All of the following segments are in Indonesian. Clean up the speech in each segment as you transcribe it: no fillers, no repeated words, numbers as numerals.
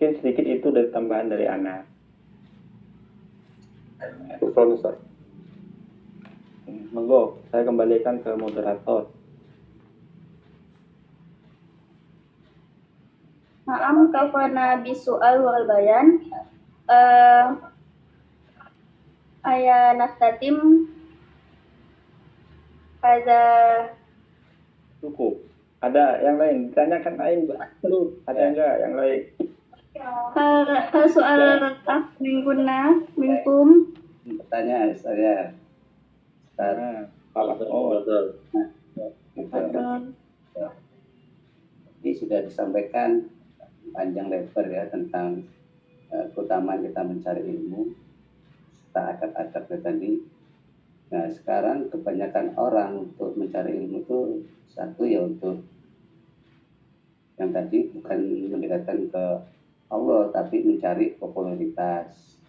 Mungkin sedikit itu dari tambahan dari Ana. Ustaz. Monggo, saya kembalikan ke moderator. Naam kafana bisual wal bayan. Aya nastatim ada Cukup. Ada yang lain? Ditanyakan lain, belum? Ada enggak yang lain? hal soal minkunna minkum. Pertanyaan saya. Ini sudah disampaikan panjang lebar ya tentang keutamaan kita mencari ilmu, serta akad-akad tadi. Nah sekarang kebanyakan orang untuk mencari ilmu itu satu ya untuk yang tadi bukan mendekatkan ke Allah, tapi mencari popularitas,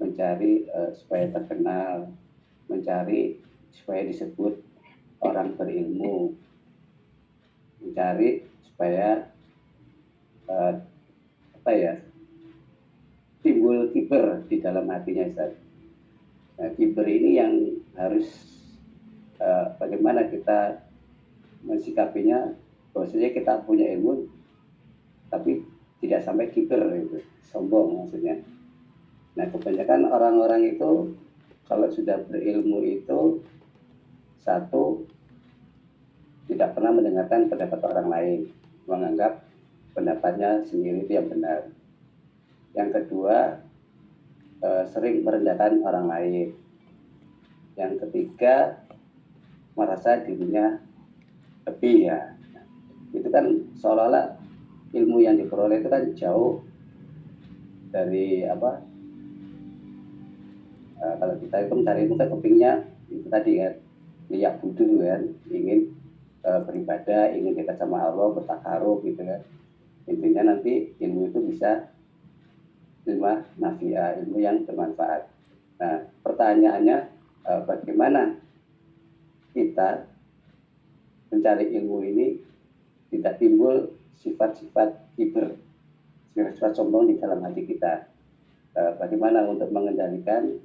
mencari supaya terkenal, mencari supaya disebut orang berilmu, mencari supaya timbul kiber di dalam hatinya. Nah, kiber ini yang harus bagaimana kita mensikapinya, bahwasanya kita punya ilmu tapi tidak sampai kiber itu, sombong maksudnya. Nah kebanyakan orang-orang itu kalau sudah berilmu itu satu tidak pernah mendengarkan pendapat orang lain, menganggap pendapatnya sendiri itu yang benar. Yang kedua sering merendahkan orang lain. Yang ketiga merasa dirinya lebih ya. Itu kan seolah-olah ilmu yang diperoleh itu kan jauh dari apa? Kalau kita itu mencari ilmu kan kepingnya itu tadi kan, liyak budu kan, ingin beribadah, ingin dekat sama Allah, bertakarub gitu kan. Intinya nanti ilmu itu bisa ilmu nafi'ah, ilmu yang bermanfaat. Nah pertanyaannya bagaimana kita mencari ilmu ini tidak timbul sifat-sifat kiber, sifat-sifat sombong di dalam hati kita. Bagaimana untuk mengendalikan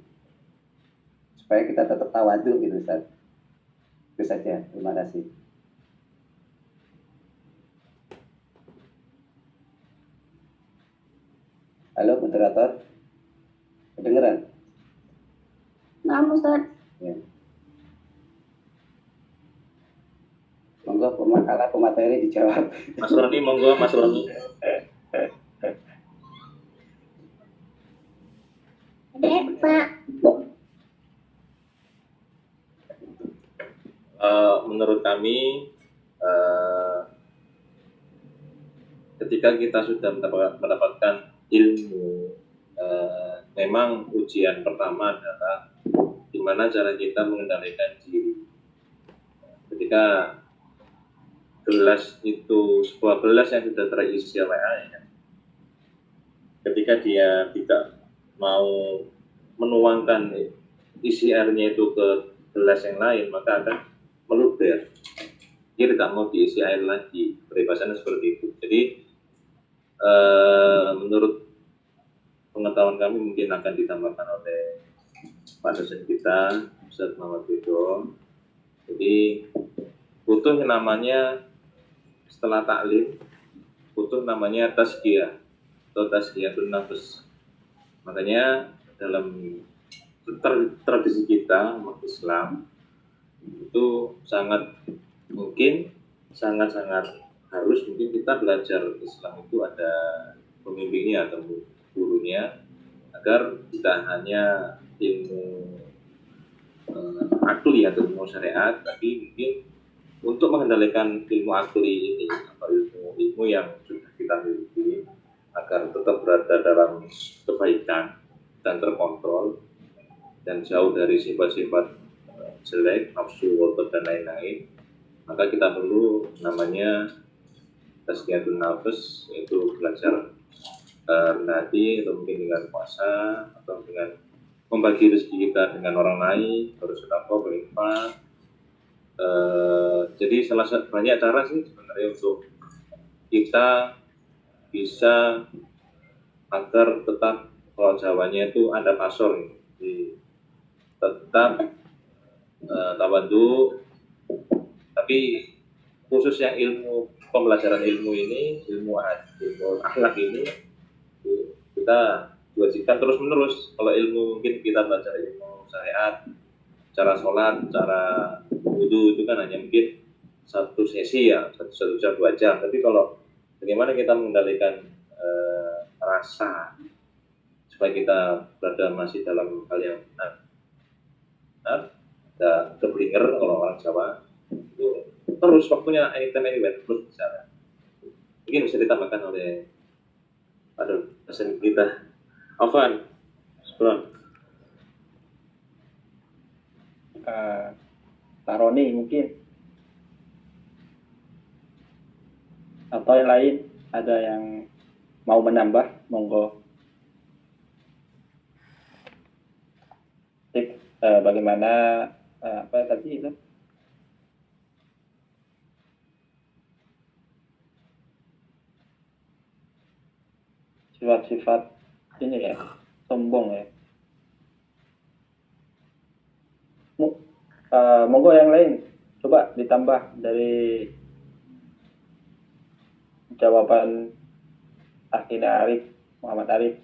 supaya kita tetap tawadhu gitu Ustaz. Itu saja, terima kasih. Halo moderator, kedengeran? Nah Ustaz. Ya. Monggo pemakalah pemateri dijawab. Mas Roni, monggo Mas Roni. Pak. Menurut kami ketika kita sudah mendapatkan ilmu, memang ujian pertama adalah gimana cara kita mengendalikan diri. Ketika gelas itu sebuah gelas yang sudah terisi oleh air, ketika dia tidak mau menuangkan isi airnya itu ke gelas yang lain, maka akan meluber. Dia tidak mau diisi air lagi. Peribahasannya seperti itu. Jadi menurut pengetahuan kami mungkin akan ditambahkan oleh Pak dosen kita, Ustaz Muhammad Ridho. Jadi butuh namanya setelah taklim, butuh namanya tazkiyah atau tazkiyatun nafs. Makanya dalam tradisi kita umat Islam itu sangat mungkin sangat harus mungkin kita belajar Islam itu ada pembimbingnya atau gurunya, agar tidak hanya ilmu akli atau ilmu syariat, tapi mungkin untuk mengendalikan ilmu akli ini atau ilmu yang sudah kita miliki agar tetap berada dalam kebaikan dan terkontrol dan jauh dari sifat-sifat jelek, nafsu, kotor dan lain-lain, maka kita perlu namanya tazkiyatun nafs, yaitu belajar hati atau mungkin dengan puasa atau dengan membagi rezeki kita dengan orang lain, bersedekah, berinfak. Jadi salah satu banyak cara sih sebenarnya untuk kita bisa agar tetap kalau Jawanya itu ada pasor di tetap tawadhu, tapi khusus yang ilmu pembelajaran ilmu ini, ilmu akhlak ini kita diwajibkan terus menerus. Kalau ilmu mungkin kita belajar ilmu syariat, cara sholat, cara wudhu itu kan hanya mungkin satu sesi ya, satu jam 2 jam. Tapi kalau bagaimana kita mengendalikan rasa supaya kita berada masih dalam hal yang benar, ada keblinger kalau orang Jawa itu terus waktunya anytime anywhere terus bicara. Mungkin bisa ditambahkan oleh dosen kita Alvan Sebelum. Pak Roni mungkin, atau yang lain ada yang mau menambah, monggo. Bagaimana apa tadi itu? Sifat-sifat ini ya, sombong ya. Monggo yang lain, coba ditambah dari jawaban Akhina Arif, Muhammad Arif.